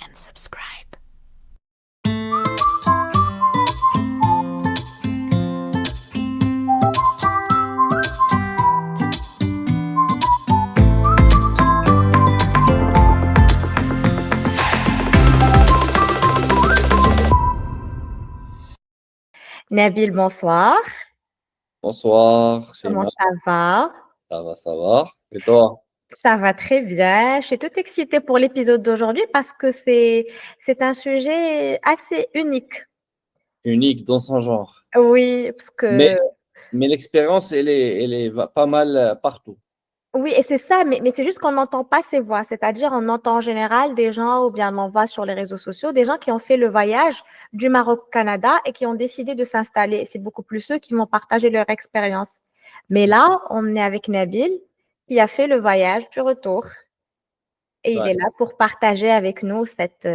and subscribe. Nabil, bonsoir. Bonsoir, Comment Sheima. ça va? Ça va, ça va. Et toi? Ça va très bien. Je suis toute excitée pour l'épisode d'aujourd'hui parce que c'est un sujet assez unique. Unique dans son genre. Oui, parce Mais, que mais l'expérience, pas mal partout. oui, et c'est ça, mais c'est juste qu'on n'entend pas ces voix. C'est-à-dire, on entend en général des gens, ou bien on voit sur les réseaux sociaux, des gens qui ont fait le voyage du Maroc au Canada et qui ont décidé de s'installer. C'est beaucoup plus ceux qui vont partager leur expérience. Mais là, on est avec Nabil qui a fait le voyage du retour. Et il Ouais, est là pour partager avec nous cette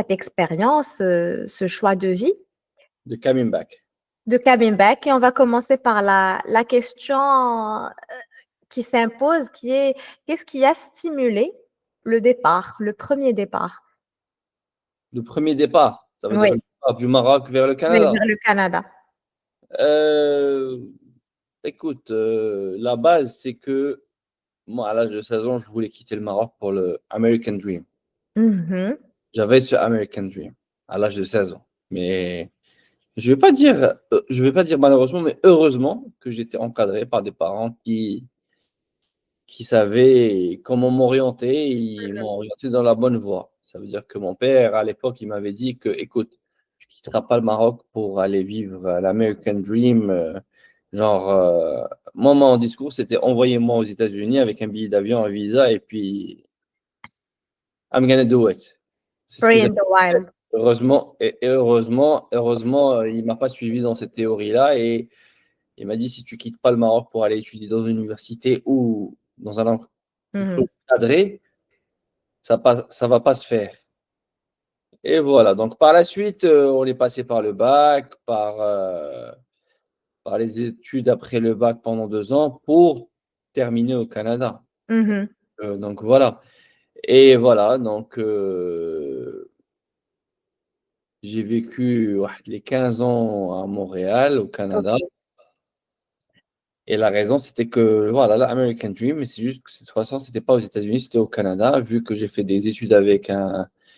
expérience, ce choix de vie de coming back. de cabin back. Et on va commencer par la question qui s'impose, qui est qu'est-ce qui a stimulé le départ, le premier départ? Le premier départ, ça veut dire Oui, le départ du Maroc vers le oui, Canada. vers le Canada. Euh, Écoute, la base, c'est que moi, à l'âge de 16 ans, je voulais quitter le Maroc pour le American Dream. Mhm, J'avais ce American Dream à l'âge de 16 ans. Mais je vais pas dire malheureusement, mais heureusement que j'étais encadré par des parents qui savaient comment m'orienter, ils m'ont orienté dans la bonne voie. Ça veut dire que mon père, à l'époque, il m'avait dit que, écoute, tu quitteras pas le Maroc pour aller vivre l'American Dream. Moi, mon discours, c'était envoyez-moi aux États-Unis avec un billet d'avion, un visa, et puis I'm gonna do it. C'est ce que Free j'ai in the wild. heureusement, heureusement, il m'a pas suivi dans cette théorie-là et il m'a dit si tu quittes pas le Maroc pour aller étudier dans une université ou dans quelque chose Mhm, de cadré, ça va pas se faire. Et voilà. Donc par la suite, on est passé par le bac, par les études après le bac pendant 2 ans pour terminer au Canada. mhm. Donc voilà. Et voilà. Donc j'ai vécu ouais, les 15 ans à Montréal, au Canada. Ok. Et la raison, c'était que, voilà, l'American Dream, mais c'est juste que cette fois-ci, c'était pas aux États-Unis, c'était au Canada, vu que j'ai fait des études avec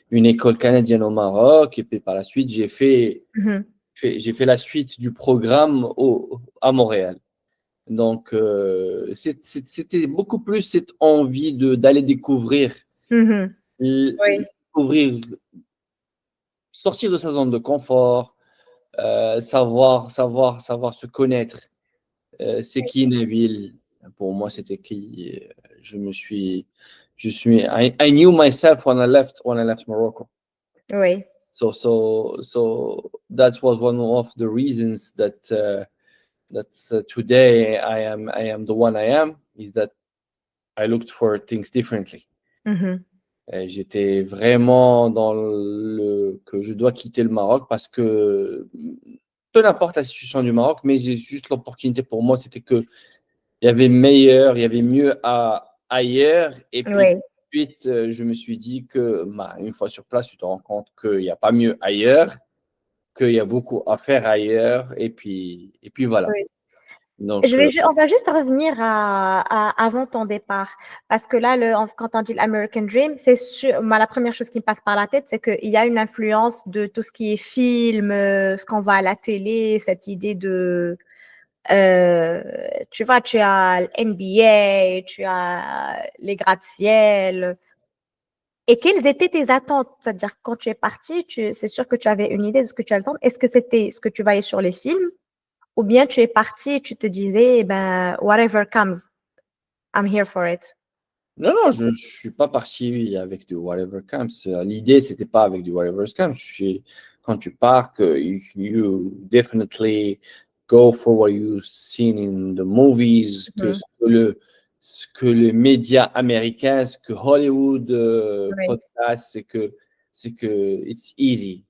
une école canadienne au Maroc. Et puis par la suite, Mhm, j'ai fait la suite du programme à Montréal. Donc, c'était beaucoup plus cette envie d'aller découvrir, mhm. l- Oui, découvrir, sortir de sa zone de confort, savoir se connaître. C'est qui Nabil? Pour moi, c'était qui? Je me suis, I knew myself when I left Morocco. oui. So that was one of the reasons that today I am the one I am. Is that I looked for things differently. Mhm, J'étais vraiment dans le que je dois quitter le Maroc parce que peu importe la situation du Maroc, mais j'ai juste l'opportunité pour moi, c'était que il y avait meilleur, il y avait mieux ailleurs. Et puis, oui. ensuite, je me suis dit que, bah, une fois sur place, tu te rends compte qu'il n'y a pas mieux ailleurs, qu'il y a beaucoup à faire ailleurs. Et puis voilà. Oui. Donc, On va juste revenir avant ton départ. Parce que là, quand on dit l'American Dream, c'est sûr, moi, la première chose qui me passe par la tête, c'est qu'il y a une influence de tout ce qui est film, ce qu'on voit à la télé, cette idée euh, tu vois, tu as l'NBA, tu as les gratte-ciel. Et quelles étaient tes attentes? C'est-à-dire, quand tu es parti, c'est sûr que tu avais une idée de ce que tu allais attendre. Est-ce que c'était ce que tu voyais sur les films? Ou bien tu es parti et tu te disais, eh ben, whatever comes, I'm here for it. non, non, je ne suis pas parti avec du whatever comes. L'idée, c'était pas avec du whatever comes. Quand tu pars, you definitely go for what you've seen in the movies, Mhm. ce que les médias américains, ce que Hollywood Oui, podcast, c'est que it's easy.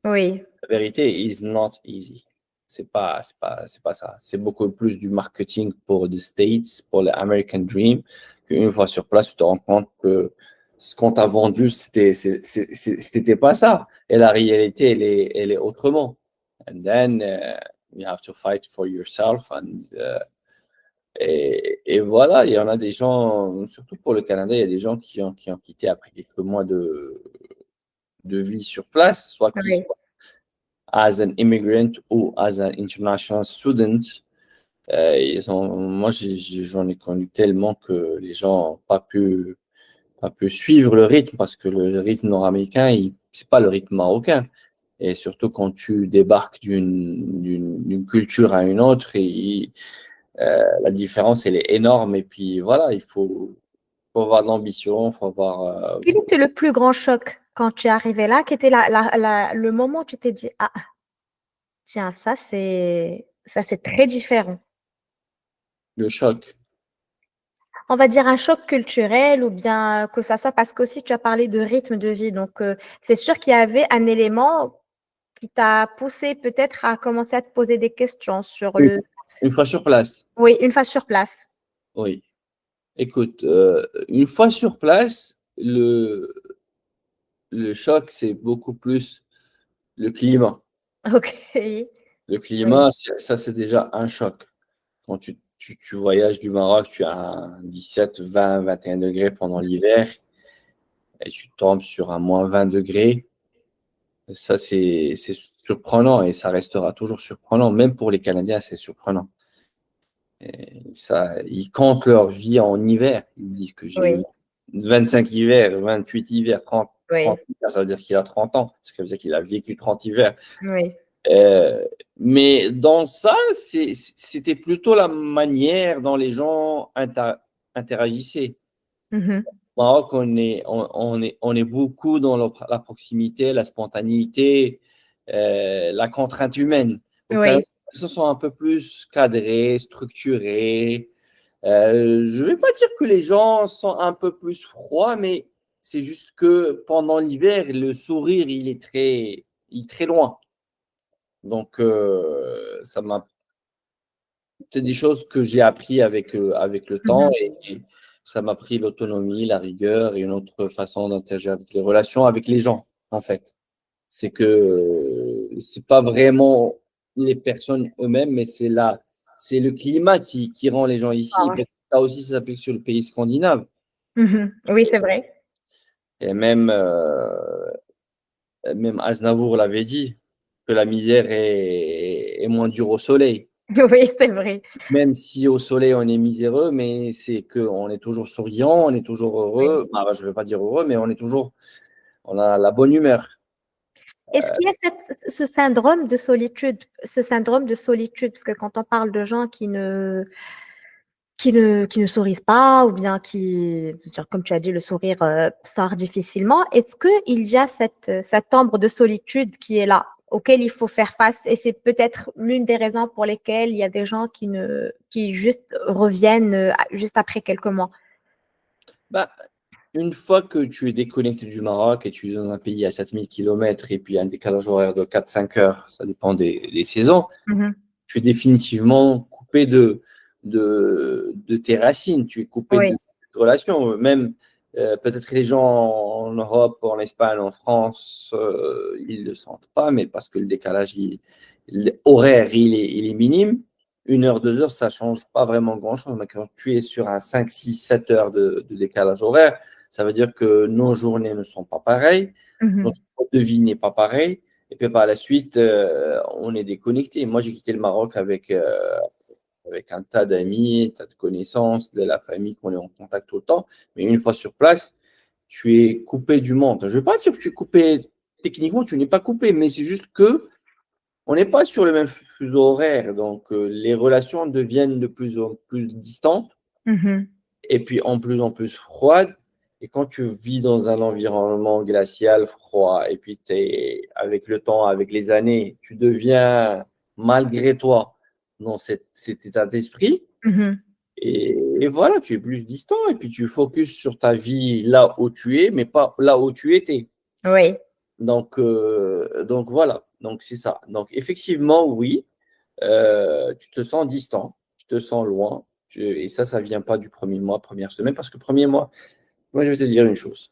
oui, La vérité is not easy. C'est pas ça. C'est beaucoup plus du marketing pour les States, pour l'American Dream, qu'une fois sur place, tu te rends compte que ce qu'on t'a vendu, c'était pas ça. Et la réalité, elle est autrement. And then you have to fight for yourself. Et voilà, il y en a des gens, surtout pour le Canada, il y a des gens qui ont quitté après quelques mois de vie sur place, soit qu'ils Oui. soient as an immigrant ou as an international student. Moi, j'en ai connu tellement que les gens n'ont pas pu suivre le rythme parce que le rythme nord-américain, c'est pas le rythme marocain. Et surtout quand tu débarques d'une culture à une autre, la différence, elle est énorme. Et puis voilà, faut avoir de l'ambition, faut avoir. Quel était le plus grand choc quand tu es arrivé là? Quel était le moment où tu t'es dit, ah, tiens, ça c'est très différent. Le choc. On va dire un choc culturel ou bien que ça soit parce qu'aussi tu as parlé de rythme de vie. Donc, c'est sûr qu'il y avait un élément qui t'a poussé peut-être à commencer à te poser des questions sur Une le. une fois sur place, Oui, une fois sur place. oui. Écoute, une fois sur place, le choc, c'est beaucoup plus le climat. OK. Le Oui, climat, ça, c'est déjà un choc. Quand tu voyages du Maroc, tu as un 17, 20, 21 degrés pendant l'hiver et tu tombes sur un moins 20 degrés. Ça, c'est surprenant et ça restera toujours surprenant. Même pour les Canadiens, c'est surprenant. Et ça, ils comptent leur vie en hiver. Ils disent que j'ai eu oui, 25 hivers, 28 hivers, 30 oui, hivers. Ça veut dire qu'il a 30 ans. Ça veut dire qu'il a vécu 30 hivers. oui. Mais dans ça, c'était plutôt la manière dont les gens interagissaient. Mmh. Au Maroc, on est beaucoup dans la proximité, la spontanéité, la contrainte humaine. Au Canada, Oui. ils sont un peu plus cadrés, structurés. Je ne vais pas dire que les gens sont un peu plus froids, mais c'est juste que pendant l'hiver, le sourire, il est très loin. Donc, c'est des choses que j'ai appris avec le temps Mmh. et ça m'a pris l'autonomie, la rigueur et une autre façon d'interagir avec les relations avec les gens, en fait. C'est que c'est pas vraiment les personnes eux-mêmes, mais c'est le climat qui rend les gens ici. Ah ouais. Ça aussi, ça s'applique sur le pays scandinave. Mmh. Oui, c'est vrai. Et même Aznavour l'avait dit, que la misère est moins dure au soleil. Oui, c'est vrai. Même si au soleil on est miséreux, mais c'est qu'on est toujours souriant, on est toujours Oui. heureux. Bah, je ne vais pas dire heureux, mais on a la bonne humeur. Est-ce qu'il y a ce syndrome de solitude? Ce syndrome de solitude, parce que quand on parle de gens qui ne sourient pas ou bien comme tu as dit, le sourire, sort difficilement. Est-ce qu'il y a cette ombre de solitude qui est là, auquel il faut faire face? Et c'est peut-être l'une des raisons pour lesquelles il y a des gens qui juste reviennent, juste après quelques mois. Bah, une fois que tu es déconnecté du Maroc et tu es dans un pays à 7 000 kilomètres et puis un décalage horaire de 4-5 heures, ça dépend des saisons, Mmh. tu es définitivement coupé de tes racines, tu es coupé de Oui. relations. Même peut-être les gens en Europe, en Espagne, en France, ils ne le sentent pas, mais parce que le décalage horaire, il est minime. 1 heure, 2 heures, ça ne change pas vraiment grand-chose. Mais quand tu es sur un 5, 6, 7 heures de décalage horaire, ça veut dire que nos journées ne sont pas pareilles, Mmh. notre mode de vie n'est pas pareil. Et puis par la suite, on est déconnecté. Moi, j'ai quitté le Maroc avec un tas d'amis, un tas de connaissances, de la famille qu'on est en contact autant. Mais une fois sur place, tu es coupé du monde. Je ne veux pas dire que tu es coupé techniquement, tu n'es pas coupé, mais c'est juste que on n'est pas sur le même fuseau horaire. Donc, les relations deviennent de plus en plus distantes Mmh. et puis en plus froide. Et quand tu vis dans un environnement glacial, froid, et puis avec le temps, avec les années, tu deviens malgré toi dans cet état d'esprit. Mmh. Et voilà, tu es plus distant et puis tu focuses sur ta vie là où tu es, mais pas là où tu étais. Oui. Donc voilà, donc c'est ça. Donc effectivement, oui, tu te sens distant, tu te sens loin. Et ça vient pas du premier mois, première semaine, parce que premier mois, moi je vais te dire une chose.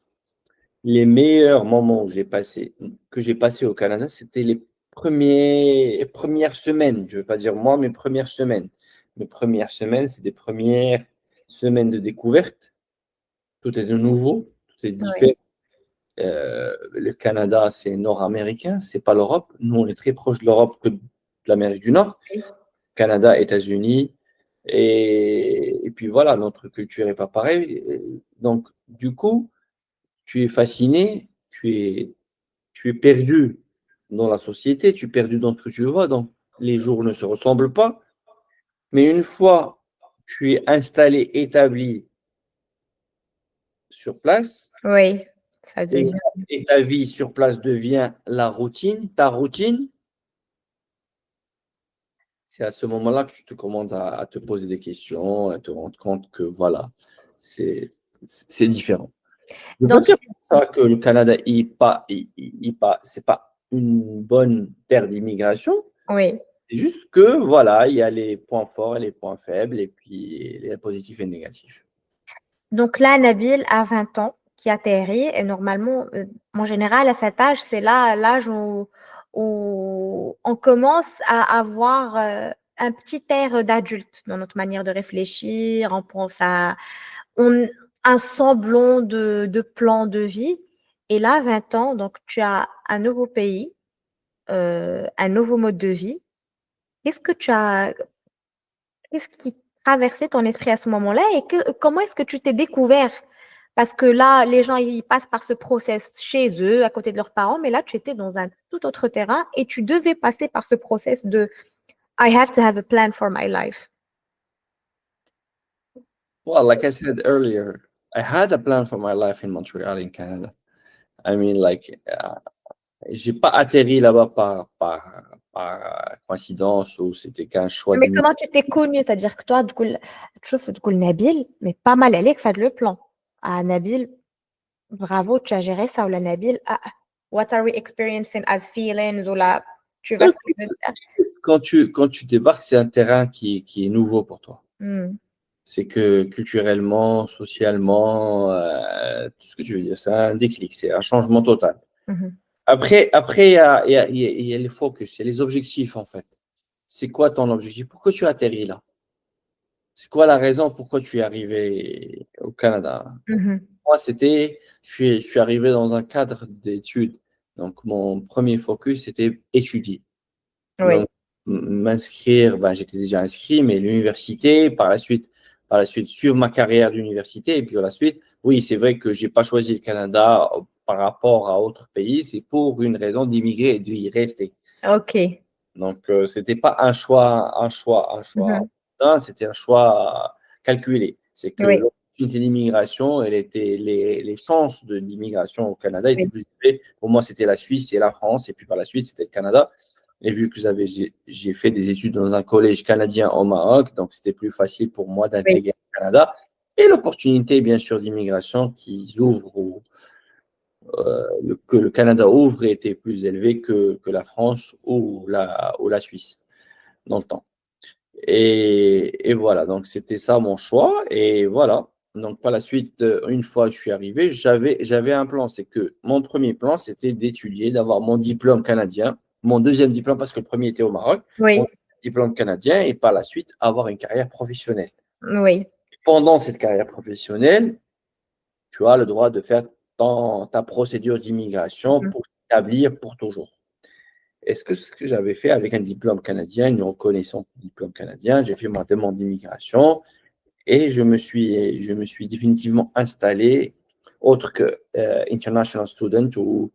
les meilleurs moments que j'ai passé au Canada, c'était les premières semaines. Je ne veux pas dire moi, mes premières semaines. Mes premières semaines, c'est des premières semaines de découverte. Tout est de nouveau, tout est Oui, différent. Le Canada, c'est nord-américain, c'est pas l'Europe. Nous, on est très proche de l'Europe que de l'Amérique du Nord. oui. Canada, États-Unis. Et puis voilà, notre culture n'est pas pareille. Donc, du coup, tu es fasciné, tu es perdu dans la société, tu es perdu dans ce que tu vois. Donc, les jours ne se ressemblent pas. Mais une fois tu es installé, établi sur place, Oui, ça et, devient. et ta vie sur place devient la routine, ta routine, c'est à ce moment-là que tu te commandes à te poser des questions, à te rendre compte que voilà, c'est différent. Je ne veux pas Donc, dire pour ça que le Canada, c'est pas une bonne terre d'immigration. oui. C'est juste que voilà, il y a les points forts et les points faibles, et puis les positifs et négatifs. Donc là, Nabil a 20 ans, qui atterrit, et normalement, en général, à cet âge, c'est là l'âge où on commence à avoir un petit air d'adulte dans notre manière de réfléchir. On pense à on, un semblant de plan de vie. Et là, 20 ans, donc tu as un nouveau pays, un nouveau mode de vie. Qu'est-ce que tu as, qu'est-ce qui traversait ton esprit à ce moment-là et comment est-ce que tu t'es découvert? Parce que là, les gens, ils passent par ce process chez eux, à côté de leurs parents, mais là, tu étais dans un tout autre terrain et tu devais passer par ce process de I have to have a plan for my life. Well, like I said earlier, I had a plan for my life in Montreal, in Canada. I mean, like, j'ai pas atterri là-bas par coïncidence ou c'était qu'un choix Mais du. comment tu t'es connu? C'est-à-dire que toi, تشوف Nabil, mais pas mal عليك fait le plan. Ah, Nabil, bravo, tu as géré ça. Ou la Nabil, what are we experiencing as feelings? Ou là, tu vas ce que je veux dire. Quand tu débarques, c'est un terrain qui est nouveau pour toi. Hmm, C'est que culturellement, socialement, tout ce que tu veux dire, c'est un déclic, c'est un changement total. mhm. Après il y a les focus, il y a les objectifs en fait. C'est quoi ton objectif? Pourquoi tu atterris là? C'est quoi la raison pourquoi tu es arrivé au Canada? Mhm. Moi, je suis arrivé dans un cadre d'études. Donc, mon premier focus, c'était étudier. Oui, Donc, m'inscrire, ben, j'étais déjà inscrit, mais l'université, par la suite, suivre ma carrière d'université. Et puis, par la suite, oui, c'est vrai que j'ai pas choisi le Canada par rapport à autres pays. C'est pour une raison d'immigrer et d'y rester. ok. Donc, c'était pas un choix, Mhm. non, c'était un choix calculé. C'est que Oui, l'opportunité d'immigration, les chances d'immigration au Canada étaient oui, plus élevées. Pour moi, c'était la Suisse et la France, et puis par la suite, c'était le Canada. Et vu que j'ai fait des études dans un collège canadien au Maroc, donc c'était plus facile pour moi oui, d'intégrer le Canada. Et l'opportunité, bien sûr, d'immigration que le Canada ouvre était plus élevée que la France ou la Suisse dans le temps. Et voilà, donc c'était ça mon choix. Et voilà, donc par la suite, une fois que je suis arrivé, j'avais un plan. C'est que mon premier plan, c'était d'étudier, d'avoir mon diplôme canadien, mon deuxième diplôme, parce que le premier était au Maroc, mon oui, diplôme canadien, et par la suite, avoir une carrière professionnelle. oui. Pendant cette carrière professionnelle, tu as le droit de faire ta procédure d'immigration Mhm. pour t'établir pour toujours. Est-ce que ce que j'avais fait avec un diplôme canadien, une reconnaissance du diplôme canadien, j'ai fait ma demande d'immigration et je me suis définitivement installé, autre que international student ou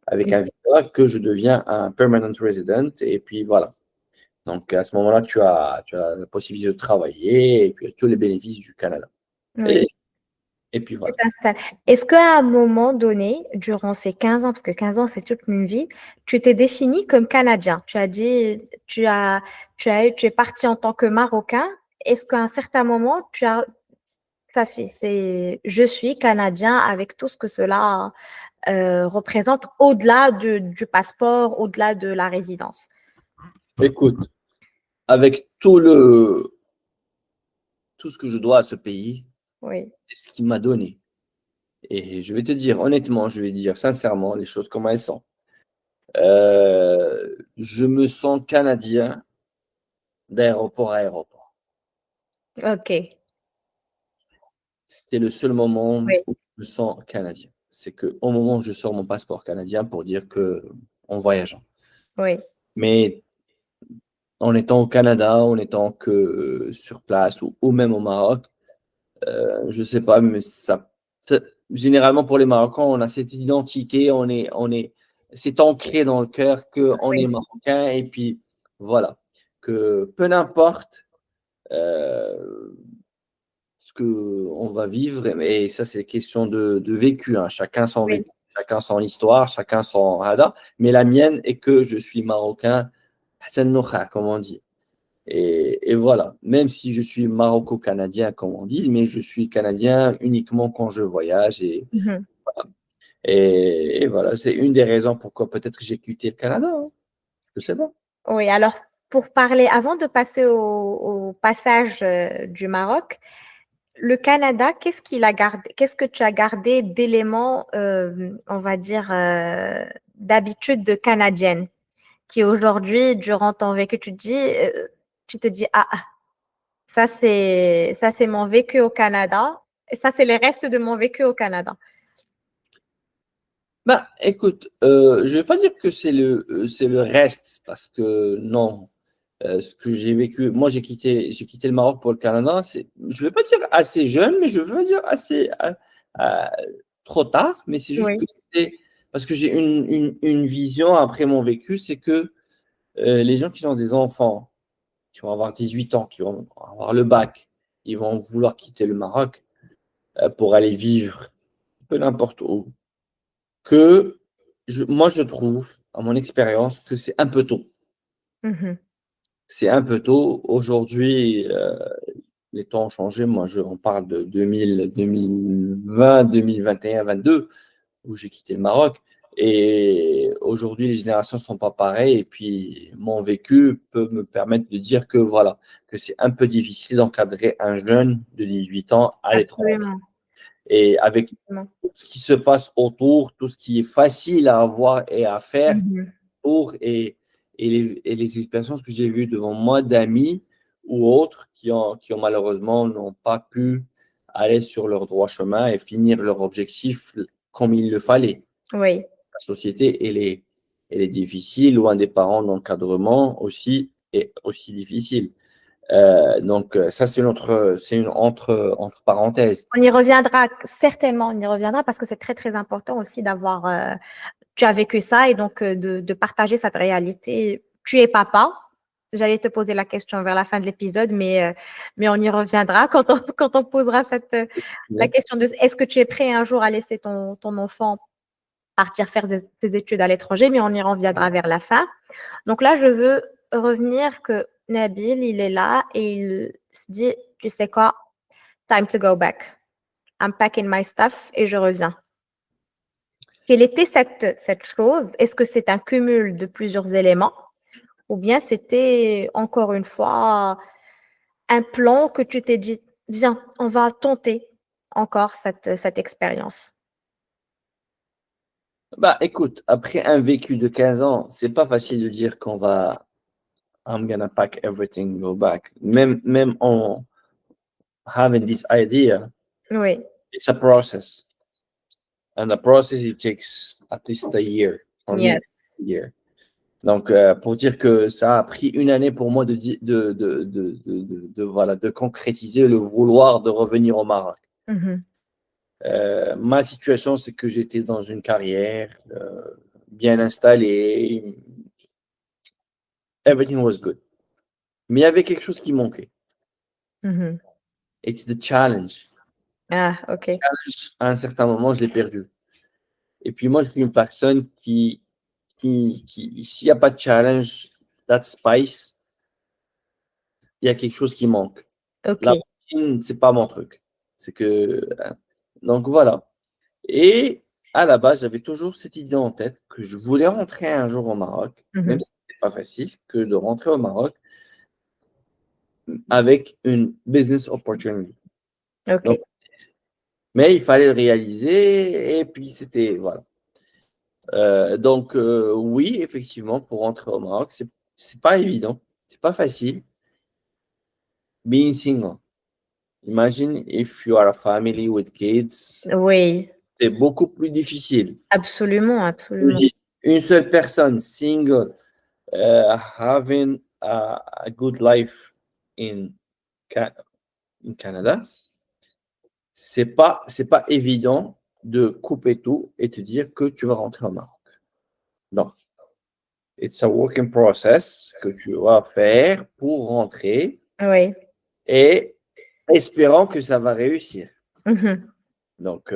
avec Oui, un visa, que je deviens un permanent resident. Et puis voilà. Donc à ce moment-là, tu as la possibilité de travailler et puis tous les bénéfices du Canada. Et, oui. et puis Tu voilà. t'installes. Est-ce qu'à un moment donné, durant ces 15 ans, parce que 15 ans, c'est toute une vie, tu t'es défini comme Canadien? Tu as dit, tu es parti en tant que Marocain. Est-ce qu'à un certain moment, ça fait, je suis Canadien avec tout ce que cela représente au-delà du passeport, au-delà de la résidence? Écoute, avec tout ce que je dois à ce pays, Oui, c'est ce qu'il m'a donné. Et je vais te dire, honnêtement, je vais dire sincèrement les choses comme elles sont. Je me sens canadien d'aéroport à aéroport. OK. C'était le seul moment Oui, où je me sens canadien. C'est qu'au moment où je sors mon passeport canadien pour dire que en voyageant. oui. Mais en étant au Canada, en étant que sur place ou même au Maroc, je sais pas, mais généralement pour les Marocains, on a cette identité, c'est ancré dans le cœur qu'on est Oui. marocain et puis voilà, que peu n'importe ce qu'on va vivre, et ça c'est question de vécu, hein. Chacun son Oui. vécu, chacun son histoire, chacun son hada, mais la mienne est que je suis marocain, Hassan Noukha, comme on dit. Et voilà, même si je suis maroco-canadien, comme on dit, mais je suis canadien uniquement quand je voyage. Mmh. Et voilà, c'est une des raisons pourquoi peut-être j'ai quitté le Canada, hein. Je sais pas. Oui, alors pour parler avant de passer au passage, du Maroc, le Canada, qu'est-ce que tu as gardé d'éléments, on va dire, d'habitudes canadiennes qui aujourd'hui, durant ton vécu, tu te dis: «Ah, ah, ça c'est mon vécu au Canada et ça c'est les restes de mon vécu au Canada». Bah, écoute, je vais pas dire que c'est le reste, parce que non. Ce que j'ai vécu, moi j'ai quitté le Maroc pour le Canada, je vais pas dire assez jeune, mais je veux dire assez euh, trop tard, mais c'est juste que Oui. parce que j'ai une vision après mon vécu, c'est que les gens qui ont des enfants, qui vont avoir 18 ans, qui vont avoir le bac, ils vont vouloir quitter le Maroc pour aller vivre peu n'importe où, que moi je trouve, à mon expérience, que c'est un peu tôt. Mmh. C'est un peu tôt. Aujourd'hui, les temps ont changé. Moi, on parle de 2000, 2020, 2021, 22, où j'ai quitté le Maroc. Et aujourd'hui, les générations ne sont pas pareilles. Et puis, mon vécu peut me permettre de dire que voilà, que c'est un peu difficile d'encadrer un jeune de 18 ans à l'étranger. Absolument, Et avec absolument. tout ce qui se passe autour, tout ce qui est facile à avoir et à faire, Mmh. pour et les expériences que j'ai vues devant moi d'amis ou autres qui ont malheureusement n'ont pas pu aller sur leur droit chemin et finir leur objectif comme il le fallait. Oui. La société, elle est difficile, loin des parents, l'encadrement aussi est aussi difficile. Ça, c'est une entre parenthèses. On y reviendra certainement, on y reviendra parce que c'est très, très important aussi d'avoir, tu as vécu ça et donc de partager cette réalité. Tu es papa. J'allais te poser la question vers la fin de l'épisode, mais on y reviendra quand on posera la question de est-ce que tu es prêt un jour à laisser ton enfant partir faire ses études à l'étranger, mais on y reviendra vers la fin. Donc là, je veux revenir que Nabil, il est là et il se dit, tu sais quoi, time to go back. I'm packing my stuff et je reviens. Quelle était cette chose? Est-ce que c'est un cumul de plusieurs éléments ou bien c'était encore une fois un plan que tu t'es dit, viens, on va tenter encore cette expérience? Bah, écoute, après un vécu de 15 ans, c'est pas facile de dire qu'on va I'm gonna pack everything, go back. Même en having this idea, Oui, it's a process. And the process, it takes at least a year, or yes. minimum a year. Donc, pour dire que ça a pris une année pour moi voilà, de concrétiser le vouloir de revenir au Maroc. Mhm. Ma situation, c'est que j'étais dans une carrière bien installée. Everything was good. Mais il y avait quelque chose qui manquait. Mhm. It's the challenge. Ah, OK. À un certain moment, je l'ai perdu. Et puis moi, je suis une personne s'il n'y a pas de challenge, that spice, il y a quelque chose qui manque. La OK. routine, c'est pas mon truc. C'est que, donc voilà. Et à la base, j'avais toujours cette idée en tête que je voulais rentrer un jour au Maroc, même Mhm. si c'était pas facile, que de rentrer au Maroc avec une business opportunity. Donc, OK. Mais il fallait le réaliser et puis c'était, voilà. Donc, oui, effectivement, pour rentrer au Maroc, c'est pas évident, c'est pas facile. Being single. Imagine if you are a family with kids, Oui, c'est beaucoup plus difficile. absolument, Je absolument. dis, une seule personne, single, having a good life in, in Canada, c'est pas évident de couper tout et te dire que tu vas rentrer au Maroc. Non. It's a working process que tu vas faire pour rentrer Oui. et espérant que ça va réussir. Mhm. Donc,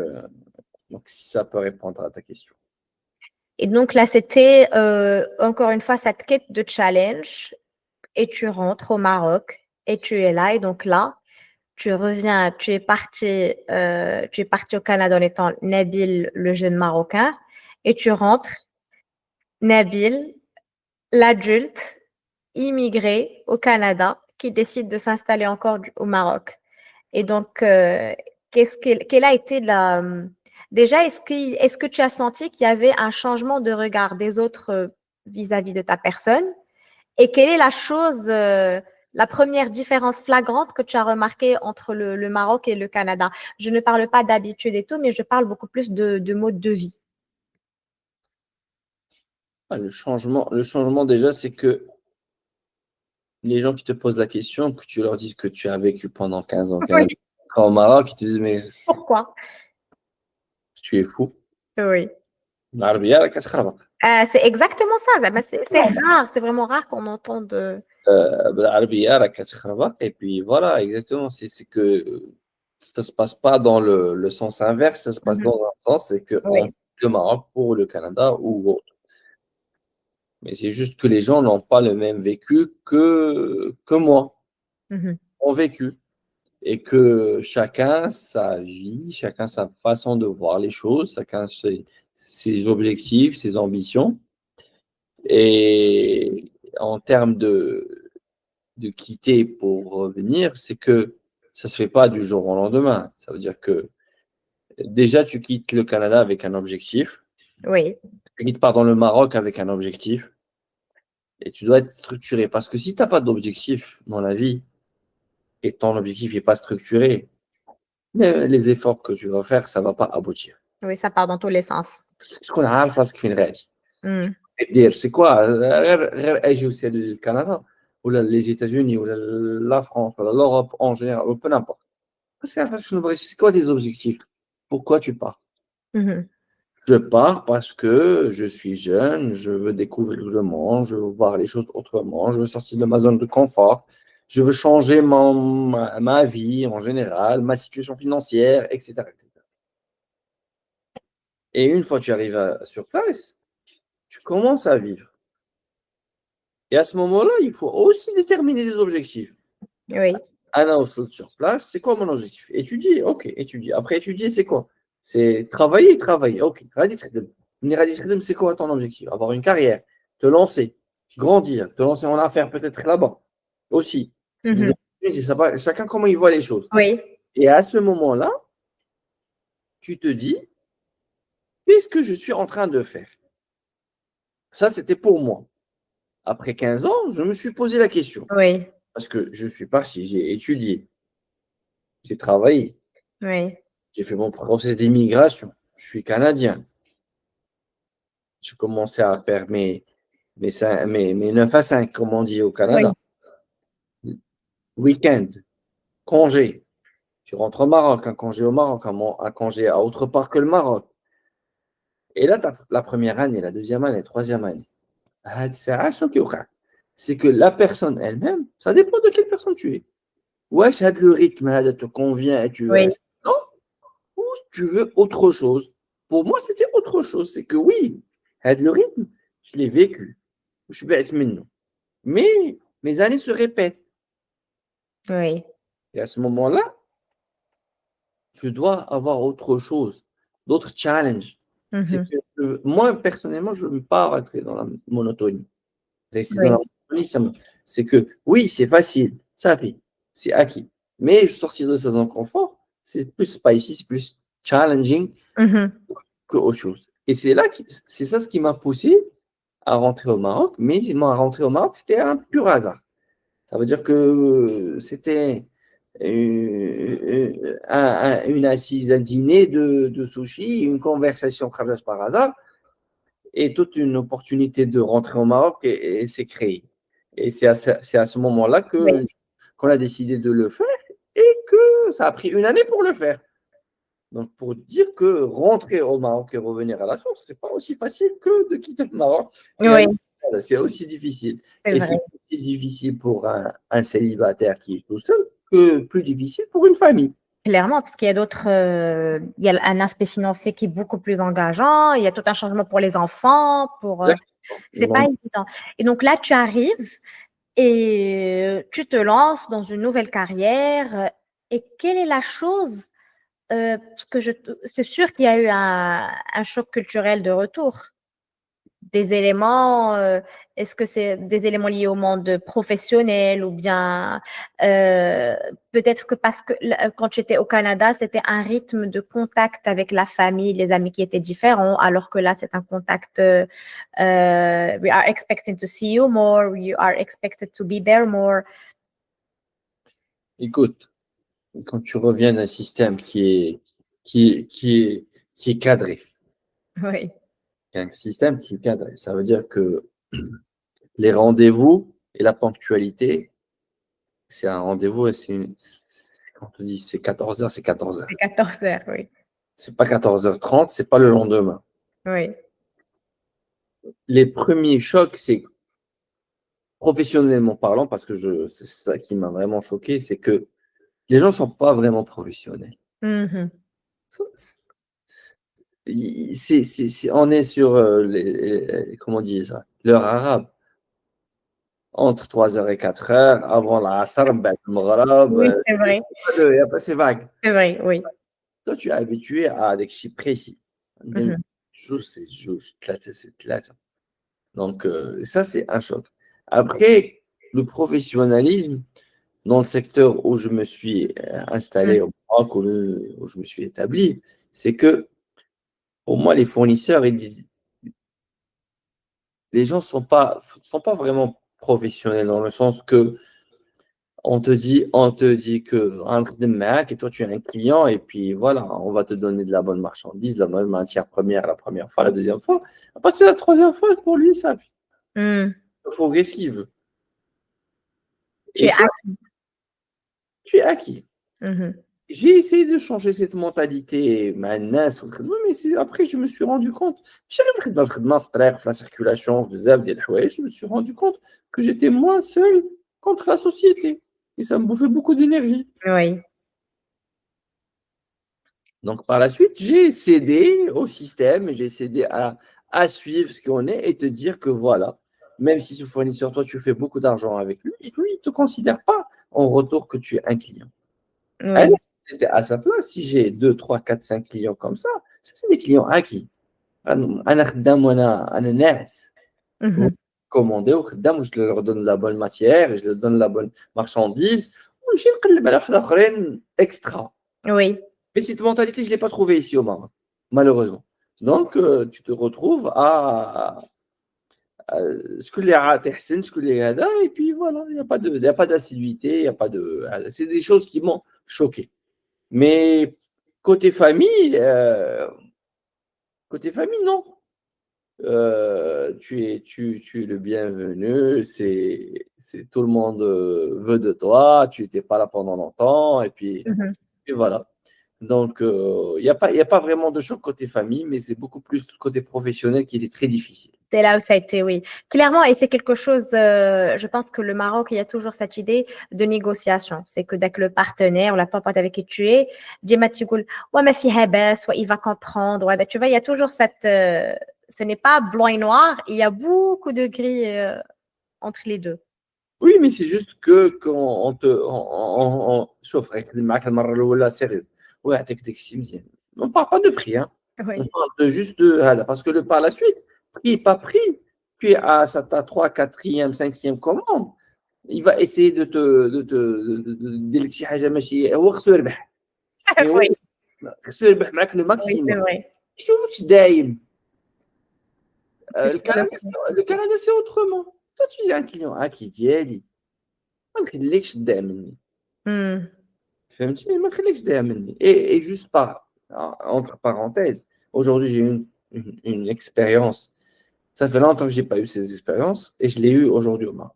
si ça peut répondre à ta question. Et donc là, c'était encore une fois cette quête de challenge et tu rentres au Maroc et tu es là. Et donc là, tu reviens, tu es parti au Canada en étant Nabil, le jeune Marocain, et tu rentres, Nabil, l'adulte, immigré au Canada, qui décide de s'installer encore au Maroc. Et donc, quelle a été la… Déjà, est-ce que tu as senti qu'il y avait un changement de regard des autres vis-à-vis de ta personne? Et quelle est la chose, la première différence flagrante que tu as remarquée entre le Maroc et le Canada? Je ne parle pas d'habitude et tout, mais je parle beaucoup plus de mode de vie. Le changement déjà, c'est que les gens qui te posent la question, que tu leur dises que tu as vécu pendant 15 ans au Oui. Canada, au Maroc, ils te disent, mais Pourquoi? tu es fou. Oui. العربية راك تخربق. C'est exactement ça. Ben, c'est rare, c'est vraiment rare qu'on entende. بالعربية راك تخربق. Et puis voilà, exactement. C'est que ça se passe pas dans le sens inverse, ça se passe Mhm. dans un sens, c'est qu'on Oui. le Maroc pour le Canada ou autre. Mais c'est juste que les gens n'ont pas le même vécu que moi, Mhm. ont vécu. Et que chacun sa vie, chacun sa façon de voir les choses, chacun ses objectifs, ses ambitions. Et en termes de quitter pour revenir, c'est que ça ne se fait pas du jour au lendemain. Ça veut dire que déjà, tu quittes le Canada avec un objectif, Oui. tu quittes pardon, le Maroc avec un objectif, et tu dois être structuré. Parce que si tu n'as pas d'objectif dans la vie, et ton objectif n'est pas structuré, les efforts que tu vas faire, ça ne va pas aboutir. Oui, ça part dans tous les sens. تكون عارفه راسك فين غادي Mm. دير سي كوا غير اجي وسير لكندا ولا لي زيتاجوني ولا لا فرانس ولا لوروب اون جينيرال peu n'importe بس عارفه شنو بغيتي سي كوا tes objectifs pourquoi tu pars Mhm. je pars parce que je suis jeune, je veux découvrir le monde, je veux voir les choses autrement, je veux sortir de ma zone de confort, je veux changer ma vie en général, ma situation financière, etc., etc. Et une fois que tu arrives sur place, tu commences à vivre. Et à ce moment-là, il faut aussi déterminer des objectifs. Oui. Anna, sur place, c'est quoi mon objectif? Étudier, ok, étudier. Après étudier, c'est quoi? C'est travailler, travailler. Ok, c'est quoi ton objectif? Avoir une carrière, te lancer, grandir, te lancer en affaires peut-être là-bas aussi. C'est des Mhm. opportunités, chacun comment il voit les choses. Oui. Et à ce moment-là, tu te dis, qu'est-ce que je suis en train de faire? Ça, c'était pour moi. Après 15 ans, je me suis posé la question. Oui. Parce que je suis parti, j'ai étudié, j'ai travaillé, Oui. j'ai fait mon processus d'immigration, je suis canadien. J'ai commencé à faire mes 9 à 5, comme on dit au Canada. Oui. Week-end, congé. Tu rentres au Maroc, un congé au Maroc, un congé à autre part que le Maroc. Et là, la première année, la deuxième année, la troisième année. C'est que la personne elle-même, ça dépend de quelle personne tu es. Ouais, le rythme te convient et tu veux Oui. rester. Non, ou tu veux autre chose. Pour moi, c'était autre chose. C'est que oui, le rythme, je l'ai vécu. Je suis bête maintenant. Mais mes années se répètent. Oui. Et à ce moment-là, je dois avoir autre chose, d'autres challenges. C'est Mhm. que moi, personnellement, je ne veux pas rentrer dans la monotonie. Rester dans la Oui. monotonie, c'est que oui, c'est facile, ça fait, c'est acquis. Mais sortir de sa zone de confort, c'est plus spicy, c'est plus challenging qu'autre chose. Et c'est ça ce qui m'a poussé à rentrer au Maroc. Mais à rentrer au Maroc, c'était un pur hasard. Ça veut dire que c'était une assise à dîner de sushi, une conversation par hasard, et toute une opportunité de rentrer au Maroc et s'est créée. Et c'est à ce moment-là Oui. qu'on a décidé de le faire et que ça a pris une année pour le faire. Donc, pour dire que rentrer au Maroc et revenir à la source, c'est pas aussi facile que de quitter le Maroc. Oui, C'est aussi difficile. c'est Et vrai. c'est aussi difficile pour un célibataire qui est tout seul que plus difficile pour une famille. Clairement, parce qu'il y a il y a un aspect financier qui est beaucoup plus engageant, il y a tout un changement pour les enfants, Exactement. c'est pas évident. Et donc là, tu arrives et tu te lances dans une nouvelle carrière. Et quelle est la chose c'est sûr qu'il y a eu un choc culturel de retour. Des éléments, est-ce que c'est des éléments liés au monde professionnel ou bien peut-être que parce que quand tu étais au Canada, c'était un rythme de contact avec la famille, les amis qui étaient différents, alors que là, c'est un contact, we are expecting to see you more, you are expected to be there more. Écoute, quand tu reviens d'un système qui est cadré, Oui. un système qui est cadré, ça veut dire que les rendez-vous et la ponctualité, c'est un rendez-vous et quand on te dit c'est 14h, c'est 14h. C'est 14 heures, oui. C'est pas 14h30, c'est pas le lendemain. Oui. Les premiers chocs, c'est professionnellement parlant, parce que c'est ça qui m'a vraiment choqué, c'est que les gens ne sont pas vraiment professionnels. Mhm. On est sur comment on dit ça, l'heure arabe. Entre 3h et 4h, avant l'Asr, ben, le Maghreb, Oui, c'est vrai. c'est vague. C'est vrai, oui. Toi, tu es habitué à des chiffres précis. Mhm. C'est juste, c'est tlata. Donc, ça, c'est un choc. Après, le professionnalisme, dans le secteur où je me suis installé au Maroc, où je me suis établi, c'est que pour moi, les fournisseurs, les gens sont pas vraiment professionnels dans le sens que on te dit que entre des mecs et toi tu es un client et puis voilà, on va te donner de la bonne marchandise, de la bonne matière première la première fois, la deuxième fois. À partir de la troisième fois, pour lui, ça Mm. il faut ce qu'il veut. Tu Et es ça, acquis. tu es acquis. Mhm. J'ai essayé de changer cette mentalité, mais après, je me suis rendu compte, la circulation, je me suis rendu compte que j'étais moi seul contre la société. Et ça me bouffait beaucoup d'énergie. Oui. Donc, par la suite, j'ai cédé au système, j'ai cédé à suivre ce qu'on est et te dire que voilà, même si ce fournisseur, toi, tu fais beaucoup d'argent avec lui, lui, il ne te considère pas en retour que tu es un client. Oui. Alors, c'était à sa place, si j'ai 2, 3, 4, 5 clients comme ça, c'est des clients acquis. أنا ناس Mhm. commandé وخدام je leur donne la bonne matière et je leur donne la bonne marchandise ونمشي نقلب على واحد اخرين extra. Oui. Mais cette mentalité, je ne l'ai pas trouvée ici au Maroc, malheureusement. Donc, tu te retrouves à ce que les تحسن, ce que les هذا, et puis voilà, il n'y a pas d'assiduité, il y a pas de, c'est des choses qui m'ont choqué. Mais côté famille, non. Tu es le bienvenu, tout le monde veut de toi, tu n'étais pas là pendant longtemps, Mhm. et voilà. Donc, il y a pas vraiment de choc côté famille, mais c'est beaucoup plus côté professionnel qui était très difficile. C'est là où ça a été, oui. Clairement, et c'est quelque chose, je pense que le Maroc, il y a toujours cette idée de négociation. C'est que dès que le partenaire ou la pote avec qui tu es, Djema Tigoul, ouais, ma fille baisse, ouais, il va comprendre. Ouais, tu vois, il y a toujours ce n'est pas blanc et noir, il y a beaucoup de gris entre les deux. Oui, mais c'est juste que quand شوف غنخدم معاك المرة الأولى sérieux. ويعطيك داك الشيء مزيان. On ne parle pas de prix, hein. On Oui, parle juste de parce que par la suite, prix pas prix, tu es à ta 3, 4e, 5e commande, il va essayer de دير لك شي حاجة ماشي هو خصو يربح. Mais oui, خصو يربح معاك le Oui, c'est maximum. vrai. يشوفكش دايم. C'est sur le Le Canada, c'est autrement. Toi, tu dis à un client: «Aki ديالي ما نخليكش تضيع مني.» Mmh. فهمتيني؟ ما نخليكش تضيع مني. Et juste entre parenthèses, aujourd'hui, j'ai eu une expérience. Ça fait longtemps que j'ai pas eu ces expériences et je l'ai eu aujourd'hui au Maroc.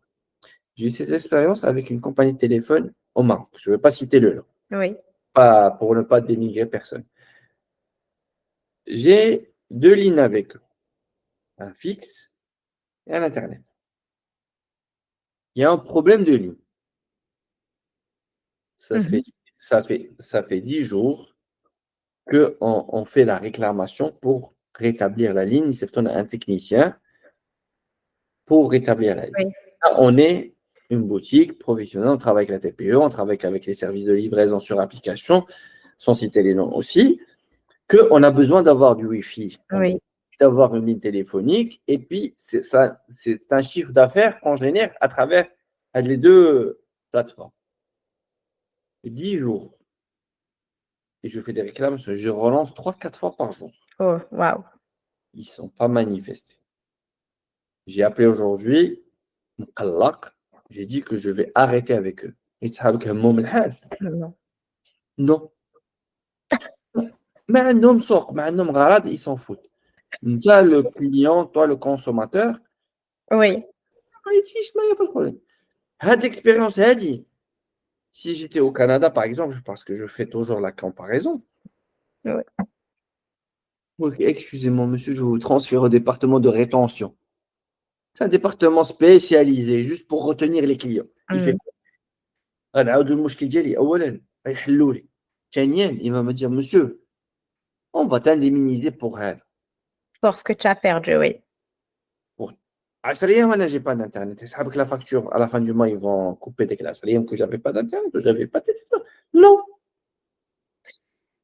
J'ai eu cette expérience avec une compagnie de téléphone au Maroc. Je ne vais pas citer le nom, Oui. pas pour ne pas dénigrer personne. J'ai 2 lignes avec eux, un fixe et un internet. Il y a un problème de ligne. Ça Mmh. fait ça fait 10 jours qu'on fait la réclamation pour rétablir la ligne. Sauf qu'on a un technicien pour rétablir la ligne. Oui. Là, on est une boutique professionnelle, on travaille avec la TPE, on travaille avec les services de livraison sur application, sans citer les noms aussi, qu'on a besoin d'avoir du Wi-Fi, Oui. d'avoir une ligne téléphonique, et puis c'est un chiffre d'affaires qu'on génère à travers les deux plateformes. 10 jours. Et je fais des réclamations, je relance 3-4 fois par jour. Oh, waouh. Ils ne sont pas manifestés. J'ai appelé aujourd'hui, مقلق, j'ai dit que je vais arrêter avec eux. يتسحبك همهم الحال. Non. Non. ما عندهم سوق, ما عندهم غرض, ils s'en foutent. انت le client, toi le consommateur, Oui. ما يجيش, ما y a pas de problème. هاد l'expérience هادي, si j'étais au Canada par exemple, parce que je fais toujours la comparaison, Oui. ok, excusez-moi monsieur, je vous transfère au département de rétention. C'est un département spécialisé juste pour retenir les clients. Il fait Mmh. quoi? غنعاود المشكل ديالي أولا غيحلوا لي, ثانيا il va me dire monsieur, on va t'indemniser pour هذا. Pour ce que tu as perdu, oui. Pour 10 أيام أنا j'ai pas d'internet. يسحبك la facture à la fin du mois, ils vont couper dès que 10 أيام que j'avais pas d'internet, que j'avais pas de téléphone. Non.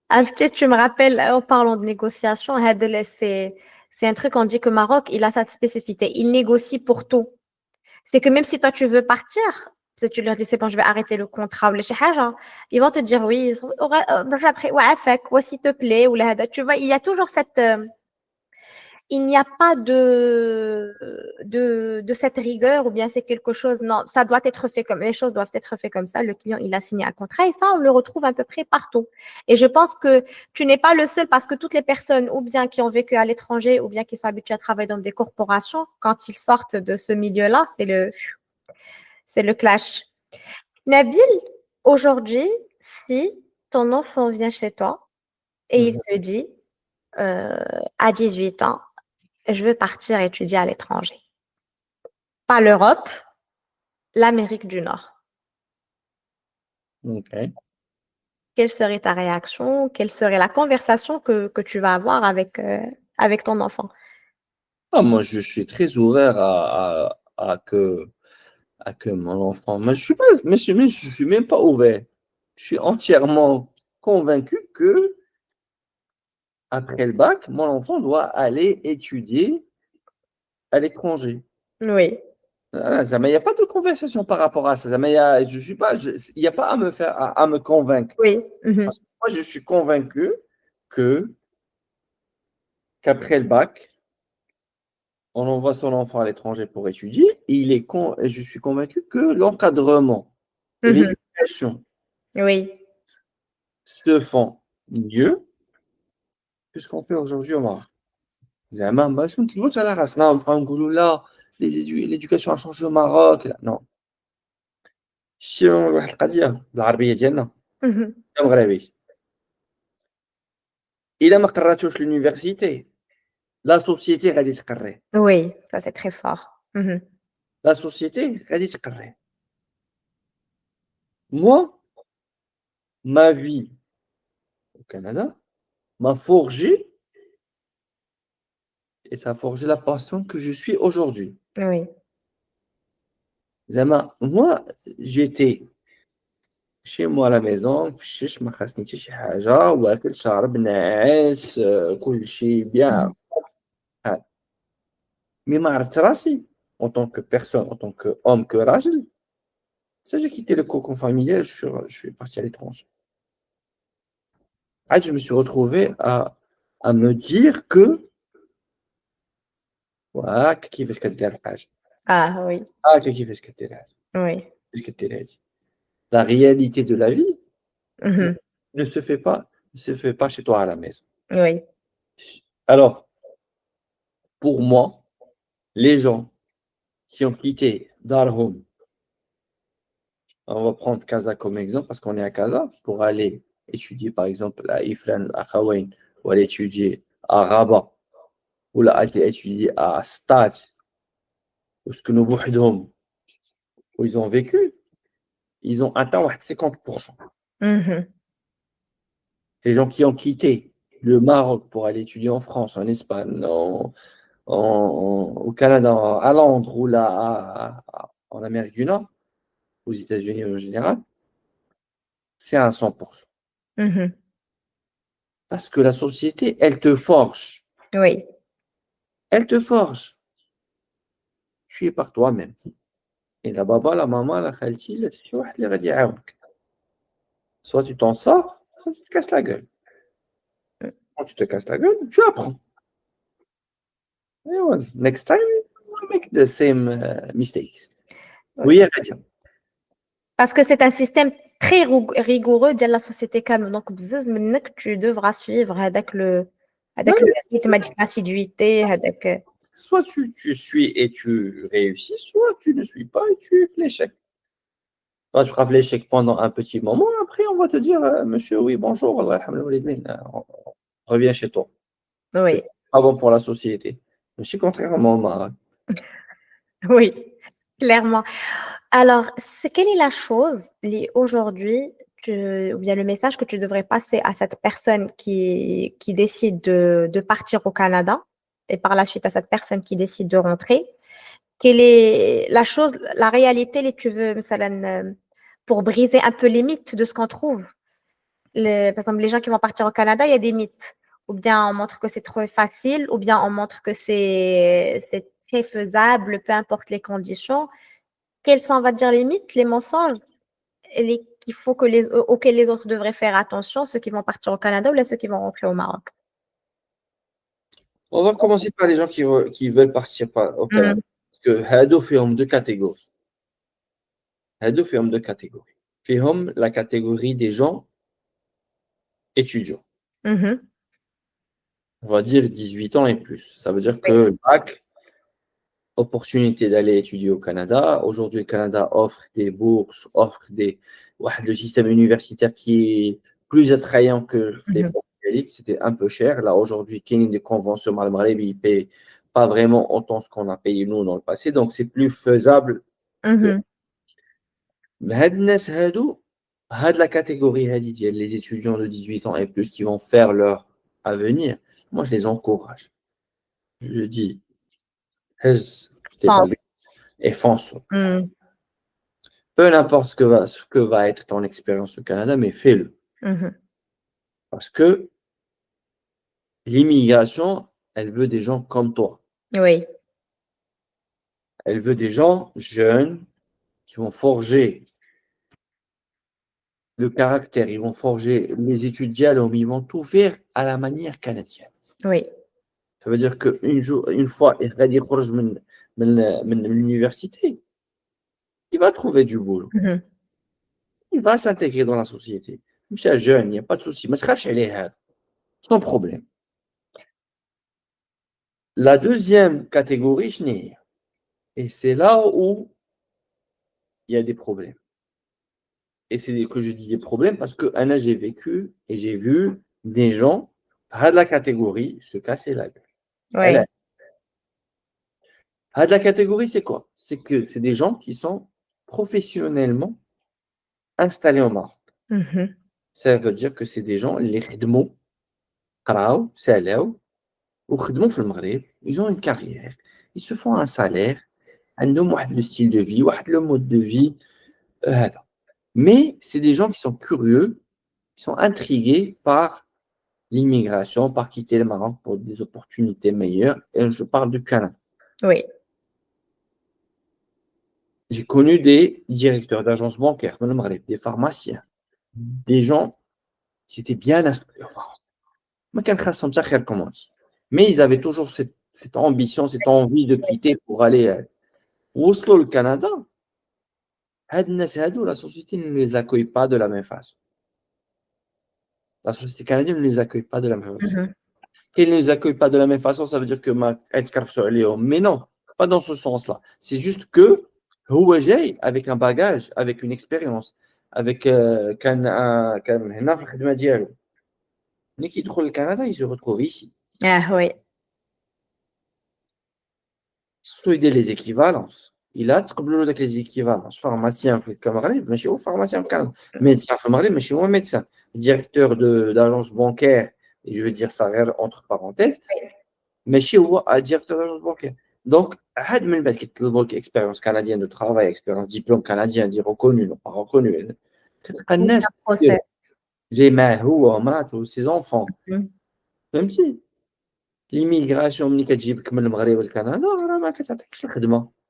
Ah, tu sais, tu me rappelles, en parlant de négociation, Hadel, c'est un truc, on dit que Maroc, il a cette spécificité. Il négocie pour tout. C'est que même si toi, tu veux partir, si tu leur dis, c'est bon, je vais arrêter le contrat ou les haja, ils vont te dire oui, après, ouais, fait, ouais, s'il te plaît, ou là, tu vois, il y a toujours cette, il n'y a pas de cette rigueur ou bien c'est quelque chose, non, ça doit être fait comme, les choses doivent être faites comme ça. Le client, il a signé un contrat et ça, on le retrouve à peu près partout. Et je pense que tu n'es pas le seul parce que toutes les personnes, ou bien qui ont vécu à l'étranger, ou bien qui sont habituées à travailler dans des corporations, quand ils sortent de ce milieu-là, c'est le clash. Nabil, aujourd'hui, si ton enfant vient chez toi et il te dit, euh, à 18 ans, je veux partir étudier à l'étranger. Pas l'Europe, l'Amérique du Nord. Ok. Quelle serait ta réaction? Quelle serait la conversation que tu vas avoir avec ton enfant? Ah, moi, je suis très ouvert à que mon enfant. Mais je suis pas, mais je suis même pas ouvert. Je suis entièrement convaincu que après le bac, mon enfant doit aller étudier à l'étranger. Oui, Ah, il n'y a pas de conversation par rapport à ça. Je suis pas, il n'y a pas à me faire, à me convaincre. oui. Mhm. Parce que moi, je suis convaincu que qu'après le bac, on envoie son enfant à l'étranger pour étudier. Et je suis convaincu que l'encadrement et Mhm. l'éducation Oui. se font mieux que ce qu'on fait aujourd'hui au Maroc. زعما باش ما نكذبوش على راسنا ونبقاو نقولوا لا l'éducation a changé au Maroc. لا نو. شتي واحد القضيه بالعربيه ديالنا Mhm. يا مغربي الا ما قراتوش l'université la société غادي تقريه. Oui, ça c'est très fort. Mhm. La société غادي تقريه. Moi, ma vie au Canada m'a forgé et ça a forgé la personne que je suis aujourd'hui. Oui. زعما moi j'étais chez moi à la maison فشش ما خاصني حتى شي حاجة واكل شارب ناعس كل شيء bien. Mhm. Mais ما عرفت راسي en tant que personne, en tant qu'homme, que راجل, ça j'ai quitté le cocon familial, je suis parti à l'étranger. Je me suis retrouvé à me dire que voilà, كيفاش كدير الحاجة. Ah oui, كيفاش كدير هذه. oui. كيفاش كدير هذه. La réalité de la vie Mhm. ne se fait pas, ne se fait pas chez toi à la maison. Oui. Alors, pour moi, les gens qui ont quitté Darhom, on va prendre Casa comme exemple parce qu'on est à Casa, pour aller étudier par exemple à Ifran, à Khawain, ou aller étudier à Rabat, ou là, aller étudier à Stade, ou ce que nous voulons, où ils ont vécu, ils ont atteint 50%. Mhm. Les gens qui ont quitté le Maroc pour aller étudier en France, en Espagne, au Canada, à Londres ou là, en Amérique du Nord, aux États-Unis en général, c'est à 100%. Mhm. Parce que la société, elle te forge. Oui. Elle te forge. Tu es par toi-même. Et la baba, la maman, la khalti, la fille, واحد اللي غادي يعاونك. Soit tu t'en sors, soit tu te casses la gueule. Quand tu te casses la gueule, tu apprends. Et voilà. Next time, you will make the same mistakes. Oui. Oui, Radia. Parce que c'est un système très rigoureux de la société calme. Donc, بزاف منك, tu devras suivre هذاك le rythme de l'assiduité, هذاك. Soit tu suis et tu réussis, soit tu ne suis pas et tu fais l'échec. Soit tu feras l'échec pendant un petit moment, après on va te dire, monsieur, oui, bonjour, Allah yarhamna reviens chez toi. Parce que Oui. c'est pas bon pour la société. Mais c'est contrairement au Maroc. Oui, clairement. Alors, quelle est la chose aujourd'hui, ou bien le message que tu devrais passer à cette personne qui décide de partir au Canada et par la suite à cette personne qui décide de rentrer? Quelle est la chose, la réalité, tu veux, pour briser un peu les mythes de ce qu'on trouve? Par exemple, les gens qui vont partir au Canada, il y a des mythes. Ou bien on montre que c'est trop facile, ou bien on montre que c'est très faisable, peu importe les conditions. Quels sont, on va dire, les mythes, les mensonges qu'il faut auxquels les autres devraient faire attention, ceux qui vont partir au Canada ou là, ceux qui vont rentrer au Maroc? On va commencer par les gens qui veulent partir au Canada. Mm. Parce que Hado fait homme de catégories. Hado fait homme de catégories. Fait homme la catégorie des gens étudiants. Mhm. On va dire 18 ans et plus. Ça veut dire que Oui. le bac, opportunité d'aller étudier au Canada. Aujourd'hui, le Canada offre des bourses, le système universitaire qui est plus attrayant que les Mhm. pays. C'était un peu cher. Là, aujourd'hui, il y a des conventions mal Maghreb, ils ne payent pas vraiment autant ce qu'on a payé nous dans le passé. Donc, c'est plus faisable que. Mhm. Mais la catégorie les étudiants de 18 ans et plus qui vont faire leur avenir, moi, je les encourage. Je dis, tes Pense. bagages et fonce. Mm. Peu importe ce que va être ton expérience au Canada, mais fais-le. Mhm. Parce que l'immigration, elle veut des gens comme toi. Oui. Elle veut des gens jeunes qui vont forger le caractère, ils vont forger les études dialogues, ils vont tout faire à la manière canadienne. Oui. Ça veut dire une fois il va dire l'université, il va trouver du boulot. Mhm. Il va s'intégrer dans la société. C'est jeune, il n'y a pas de souci. Mais sans problème. La deuxième catégorie, et c'est là où il y a des problèmes. Et c'est que je dis des problèmes parce que Anna, j'ai vécu et j'ai vu des gens de la catégorie se casser la gueule. Oui. De la catégorie, c'est quoi? C'est que c'est des gens qui sont professionnellement installés au Maroc. Mhm. Ça veut dire que c'est des gens, les khidmou, قراو, سالاو, وخدموا في المغرب, ils ont une carrière, ils se font un salaire, عندهم واحد le style de vie, واحد le mode de vie, هذا. Mais c'est des gens qui sont curieux, qui sont intrigués par l'immigration, par quitter le Maroc pour des opportunités meilleures. Et je parle du Canada. Oui. J'ai connu des directeurs d'agences bancaires, des pharmaciens, des gens C'était bien installé. ما كان خاصهم حتى خير comme on dit. Mais ils avaient toujours cette ambition, cette envie de quitter pour aller. وصلوا للكندا. هاد الناس هادو la société ne les accueille pas de la même façon. La société canadienne ne les accueille pas de la même façon. Mhm. Qu'elle ne les accueille pas de la même façon, ça veut dire que mais non, pas dans ce sens-là. C'est juste que هو جاي avec un bagage, avec une expérience, avec كان هنا في الخدمة ديالو. ملي كيدخل للكندا, il se retrouve ici. Ah oui. Soit يدير les équivalences. Il a تقبلوا له داك les équivalences. Pharmacien في المغرب ماشي هو pharmacien في كندا. Médecin في المغرب ماشي هو médecin. Directeur d'agence bancaire, et je veux dire ça entre parenthèses, ماشي هو directeur d'agence bancaire. Donc, عاد من بعد كيطلبوا لك expérience canadienne de travail, expérience diplôme canadien, dit reconnu, non pas reconnu. كتلقى Oui, الناس un procès. جاي معاه هو ومراته وسي enfants. Mhm. فهمتي؟ ليميغراسيون ملي كتجيبك من المغرب لكندا راه ما كتعطيكش الخدمه.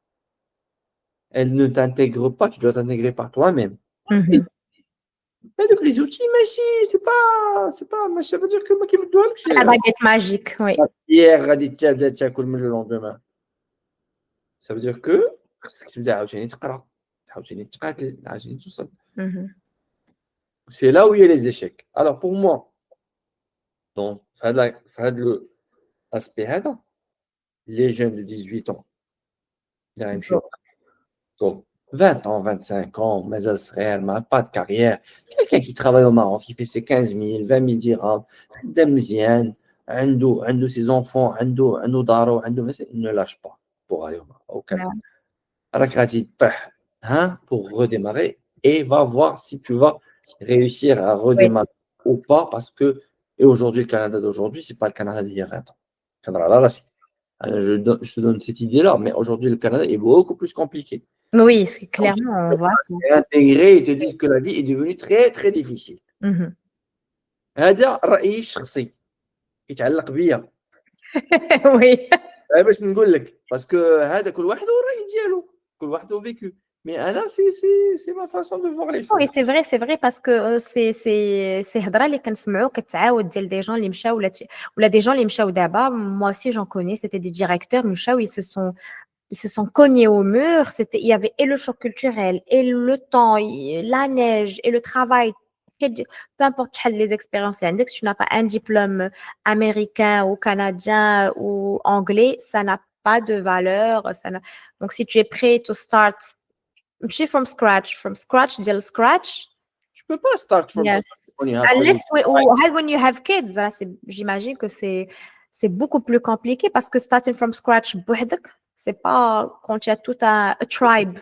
Elle ne t'intègre pas, tu dois t'intégrer par toi-même. Mhm. Et donc les outils, ماشي c'est pas ماشي, ça veut dire que ما كيمدوهالكش La baguette magique, oui. hier غادي تاكل من le lendemain. Ça veut dire que خاصك تبدا عاوتاني تقرا, عاوتاني تقاتل, عاوتاني توصل. Mhm. C'est là où il y a les échecs. Alors pour moi, donc في هذا l'aspect هذا, les jeunes de 18 ans اللي غيمشيو donc 20 ans, 25 ans, مازال صغير, pas de carrière, quelqu'un qui travaille au Maroc, qui fait ses 15 000, 20 000 dirhams, خدام مزيان, عنده ses enfants, عنده دارو, il ne lâche pas pour aller au Maroc, au Canada. راك غادي تطيح, pour redémarrer, et va voir si tu vas réussir à Oui. redémarrer ou pas, parce que, et aujourd'hui, le Canada d'aujourd'hui, c'est pas le Canada d'il y a 20 ans. Je te donne cette idée-là, mais aujourd'hui, le Canada est beaucoup plus compliqué. Oui, c'est Donc, clairement, on voit ça. intégrer et te disent que la vie est devenue très très difficile. Mhm. هذا رأيي الشخصي يتعلق بيا. Oui. باش نقول لك باسكو هذا كل واحد والرأي ديالو, كل واحد وفيكو. Mais أنا c'est ma façon de voir les Oui, choses. c'est vrai parce que c'est هضره اللي كنسمعوا كتعاود ديال des gens اللي مشاو ولا des gens اللي مشاو دابا. Moi aussi j'en connais, c'était des directeurs مشاو, ils se sont cognés au mur. Il y avait et le choc culturel, et le temps, la neige, et le travail. Peu importe les expériences, si tu n'as pas un diplôme américain ou canadien ou anglais, ça n'a pas de valeur. Donc, si tu es prêt to start from scratch, ديال scratch. Tu peux pas start from Yes. scratch when you have Unless already. when you have kids, là, j'imagine que c'est beaucoup plus compliqué parce que starting from scratch بوحدك, c'est pas quand tu as tout a tribe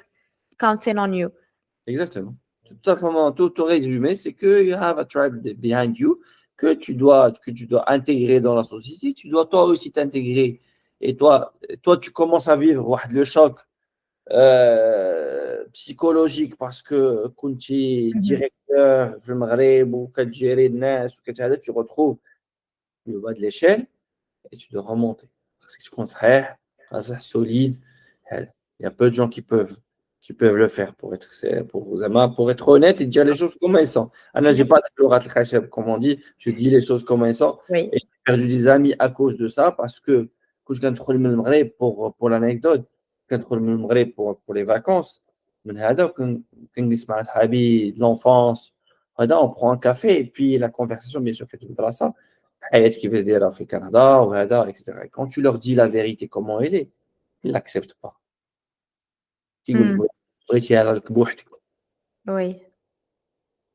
counting on you. Exactement. Tout à fait, tout résumé, c'est que you have a tribe behind you que tu dois intégrer dans la société. Tu dois toi aussi t'intégrer. Et toi, tu commences à vivre le choc psychologique parce que quand tu es directeur في المغرب وكتجيري الناس وكتهذا, tu retrouves le bas de l'échelle et tu dois remonter. Parce que tu comptes solide. Il y a peu de gens qui peuvent le faire pour être honnête et dire les choses comme elles sont. Anna, j'ai pas de comme on dit, je dis les choses comme elles sont. Oui. Et j'ai perdu des amis à cause de ça parce que quand je gagne pour l'anecdote, quand je pour les vacances, من هذا كنجلس مع صحابي de l'enfance, on prend un café et puis la conversation bien sûr كتبدا ça. حياتك كيفاش دايره في كندا وهذا etc. Quand tu leur dis la vérité comment elle est, ils l'acceptent pas. كيقول لك بغيتي هذا لك بوحدك. Oui.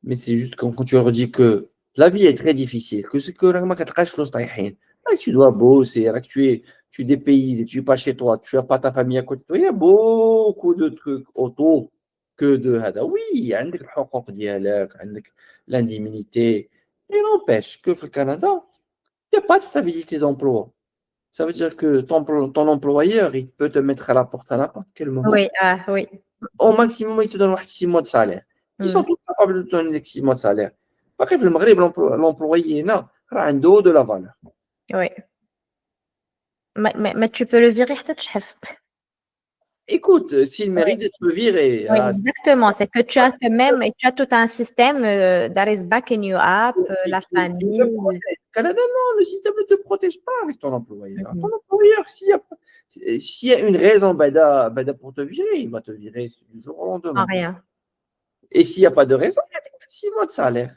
Mais c'est juste quand tu leur dis que la vie est très difficile, que c'est que راك ما كتلقاش فلوس طايحين, tu dois bosser, راك tu es dépaysé, tu es pas chez toi, tu as pas ta famille à côté de toi. Il y a beaucoup de trucs autour que de هذا. Oui, عندك الحقوق ديالك, عندك l'indemnité. Et n'empêche que في Canada, il n'y a pas de stabilité d'emploi. Ça veut dire que ton employeur, il peut te mettre à la porte à n'importe quel moment. Oui, oui. Au maximum, il te donne 6 mois de salaire. Ils sont tous capables de te donner 6 mois de salaire. Après, le Maghreb, l'employé, il a un dos de la valeur. Oui. Mais tu peux le virer حتى تشحف. Écoute, s'il Oui, mérite d'être viré, oui, ah, exactement. C'est que tu as quand même, et tu as tout un système that is backing you up, la qui te famille. protège. Au Canada, non, le système ne te protège pas avec ton employeur. Ton Mhm. employeur, s'il y a une raison pour te virer, il va te virer du jour au Sans lendemain. rien. Et s'il n'y a pas de raison, il y a 6 mois de salaire.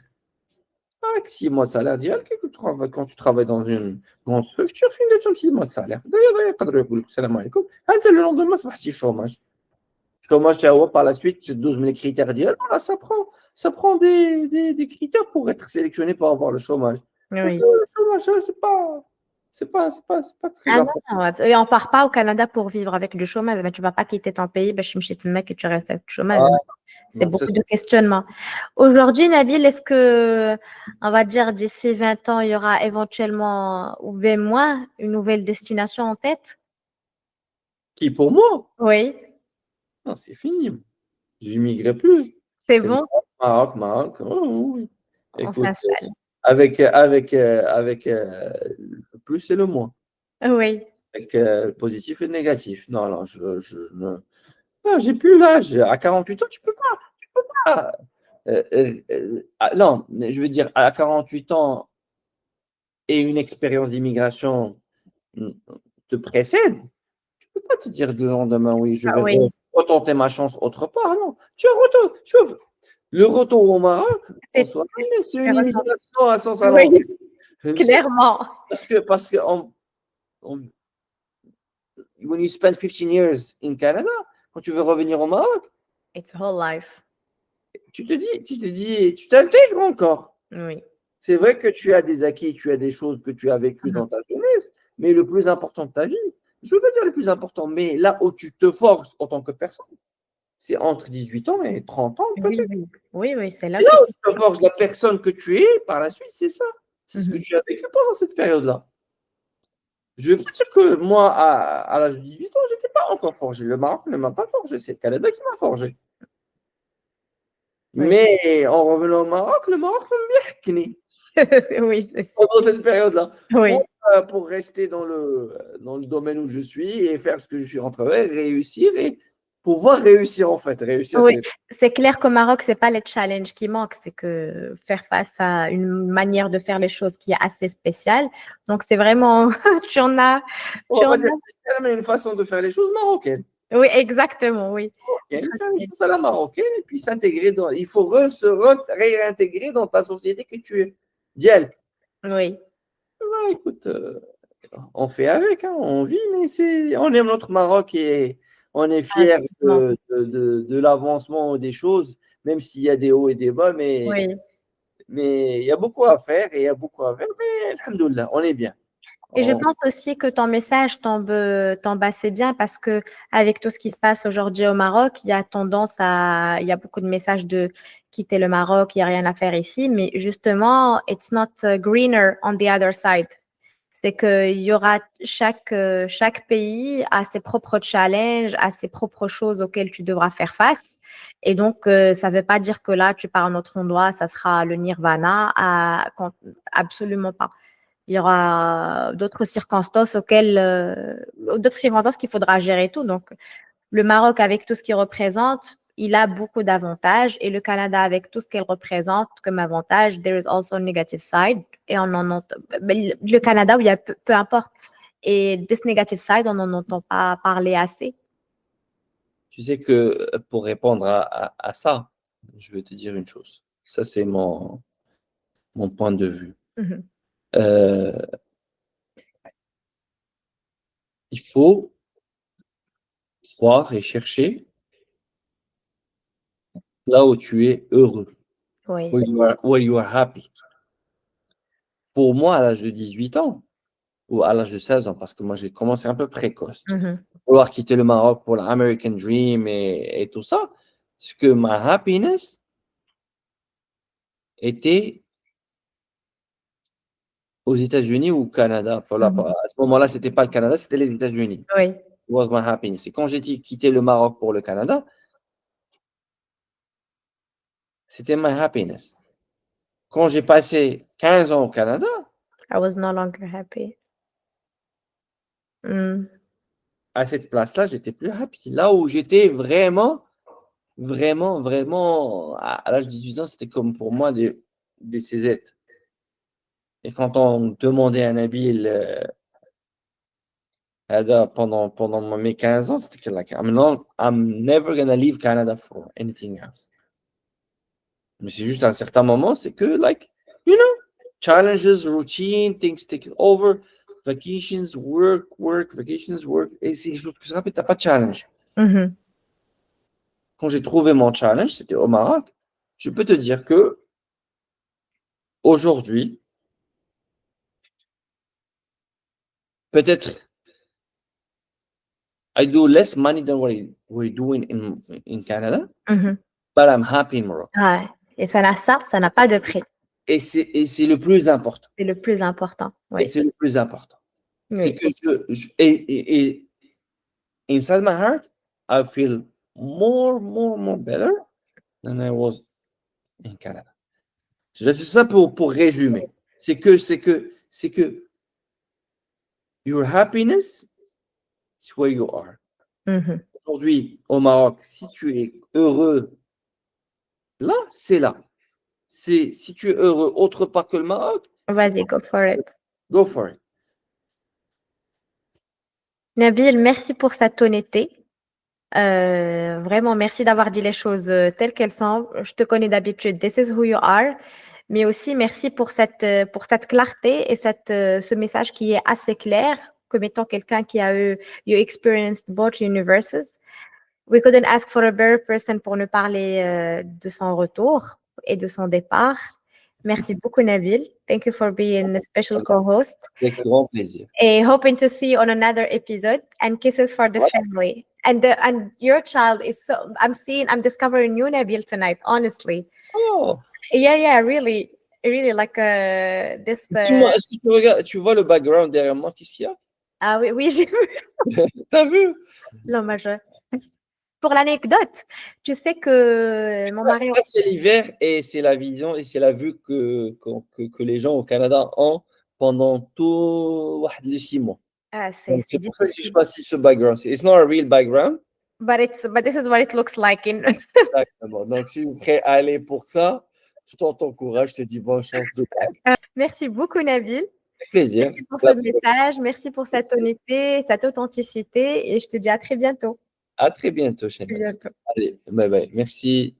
Avec 6 mois de salaire direct, quand tu travailles dans une grande structure, tu as 6 mois de salaire. D'ailleurs, salam alaikum. C'est le lendemain, c'est parti chômage. Chômage, tu vois, par la suite, tu 12 000 critères. Ça prend des critères pour être sélectionné pour avoir le chômage. Parce que Oui. le chômage, c'est pas très Ah important. non, ouais. Et on part pas au Canada pour vivre avec du chômage. Mais tu vas pas quitter ton pays, ben, je suis chez mec et tu restes avec le chômage. Ah, C'est non, beaucoup de questionnements. Aujourd'hui, Nabil, est-ce que, on va dire, d'ici 20 ans, il y aura éventuellement, ou bien moins, une nouvelle destination en tête? qui pour moi? Oui, Non, c'est fini. Je n'immigrerai plus. c'est C'est bon, Maroc, Maroc, Maroc. Oh, oui. on Écoute, s'installe. avec le plus et le moins. Oui, Avec le positif et le négatif. Non, non, non, j'ai plus l'âge. À 48 ans, tu peux pas. Tu peux pas. Non, je veux dire, à 48 ans et une expérience d'immigration te précède, tu peux pas te dire le lendemain, oui, je ah vais oui, retenter ma chance autre part. Non, le retour au Maroc, en c'est soi, c'est c'est une ressenti. immigration à sens Oui, allant. Je ne sais pas, clairement. parce que when you spend 15 years in Canada, quand tu veux revenir au Maroc, It's whole life. tu t'intègres encore. Oui. C'est vrai que tu as des acquis, tu as des choses que tu as vécues Mhm. dans ta jeunesse, mais le plus important de ta vie, je veux pas dire le plus important, mais là où tu te forges en tant que personne, c'est entre 18 ans et 30 ans Oui, peut-être. oui. Oui, oui, c'est là Et là que où tu. tu te forges la personne que tu es par la suite, c'est ça. C'est ce que Mhm. tu as vécu pendant cette période-là. Je ne veux pas dire que moi, à l'âge de 18 ans, je n'étais pas encore forgé. Le Maroc ne m'a pas forgé, c'est le Canada qui m'a forgé. Oui. Mais en revenant au Maroc, le Maroc m'a bien Oui, c'est sûr. pendant cette période-là. Oui. Pour rester dans le domaine où je suis et faire ce que je suis en train de faire, réussir et pouvoir réussir en fait. Réussir, Oui, c'est c'est clair qu'au Maroc, c'est pas les challenges qui manquent, c'est que faire face à une manière de faire les choses qui est assez spéciale. Donc, c'est vraiment, tu en as, on tu va en pas dire as. spécial, mais une façon de faire les choses marocaines. Oui, exactement, oui. Faire les choses à la marocaine et puis s'intégrer dans. Il faut se réintégrer dans ta société que tu es. Diel. Oui, Ouais, écoute, on fait avec, hein, on vit, mais on aime notre Maroc et on est ah, fiers vivement. de l'avancement des choses, même s'il y a des hauts et des bas, mais Oui. il y a beaucoup à faire et il y a beaucoup à faire, mais alhamdoulilah, on est bien. Et je On- pense aussi que ton message tombe assez bien parce que avec tout ce qui se passe aujourd'hui au Maroc, il y a beaucoup de messages de quitter le Maroc, il n'y a rien à faire ici, mais justement, it's not greener on the other side. C'est qu'il y aura chaque pays a ses propres challenges, a ses propres choses auxquelles tu devras faire face. Et donc, ça ne veut pas dire que là, tu pars à un autre endroit, ça sera le nirvana. Absolument pas. Il y aura d'autres circonstances qu'il faudra gérer tout. Donc, le Maroc, avec tout ce qu'il représente, il a beaucoup d'avantages et le Canada, avec tout ce qu'elle représente comme avantage, there is also a negative side. Et on en entend, le Canada, où il y a peu importe. Et this negative side, on n'en entend pas parler assez. Tu sais que pour répondre à ça, je vais te dire une chose. Ça, c'est mon point de vue. Mhm. Euh, il faut voir et chercher là où tu es heureux, Oui. where you are happy. Pour moi, à l'âge de 18 ans, ou à l'âge de 16 ans, parce que moi j'ai commencé un peu précoce, Mhm. vouloir quitter le Maroc pour l'American Dream et tout ça, ce que ma happiness était aux États-Unis ou au Canada. Mhm. À ce moment-là, c'était pas le Canada, c'était les États-Unis. Oui. Was my happiness. Et quand j'ai quitté le Maroc pour le Canada, c'était my happiness. Quand j'ai passé 15 ans au Canada, I was no longer happy. Mm. à cette place-là, j'étais plus happy. Là où j'étais vraiment, à l'âge de 18 ans, c'était comme pour moi des césettes. Et quand on demandait à Nabil, pendant mes 15 ans, c'était que like, I'm never gonna leave Canada for anything else. Mais c'est juste à un certain moment, c'est que, like, you know, challenges, routine, things take over, vacations, work, vacations, work. Et c'est juste que ça, tu n'as pas de challenge. Mhm. Quand j'ai trouvé mon challenge, c'était au Maroc. Je peux te dire que aujourd'hui, peut-être I do less money than what we're doing in Canada, Mhm. but I'm happy in Morocco. Ouais. Et ça n'a pas de prix. Et c'est le plus important. C'est le plus important. Et Oui. c'est le plus important. C'est Oui. que et inside my heart, I feel more better than I was in Canada. C'est ça pour résumer. C'est que your happiness is where you are. Mhm. Aujourd'hui, au Maroc, si tu es heureux là, c'est là. Si tu es heureux autre part que le Maroc, Vas-y, go for it. go for it. Nabil, merci pour cette honnêteté. Vraiment, merci d'avoir dit les choses telles qu'elles sont. Je te connais d'habitude. This is who you are. Mais aussi, merci pour cette clarté et ce message qui est assez clair, comme étant quelqu'un qui a you experienced both universes. We couldn't ask for a better person pour nous parler de son retour et de son départ. Merci beaucoup, Nabil. Thank you for being a special co-host. Avec grand plaisir. And hoping to see you on another episode. And kisses for the family. And your child is so. I'm discovering you, Nabil, tonight. Honestly. Oh. Yeah, really like this. Dis-moi, est-ce que tu vois le background derrière moi? Qu'est-ce qu'il y a? Ah oui, j'ai vu. T'as vu? L'hommage. Pour l'anecdote, tu sais que mon mari. Ça, c'est l'hiver et c'est la vision et c'est la vue que les gens au Canada ont pendant tout les 6 mois. Ah, Donc, c'est c'est pour ça que je difficile. choisis ce background. It's not a real background. But this is what it looks like in. Exactement. Donc, si vous êtes prêt à aller pour ça, je t'encourage, je te dis bonne chance de Merci beaucoup, Nabil. Avec plaisir. Merci pour ce message, merci pour cette honnêteté, cette authenticité et je te dis à très bientôt. À très bientôt, Chanel. À bientôt. Allez, bye bye. Merci.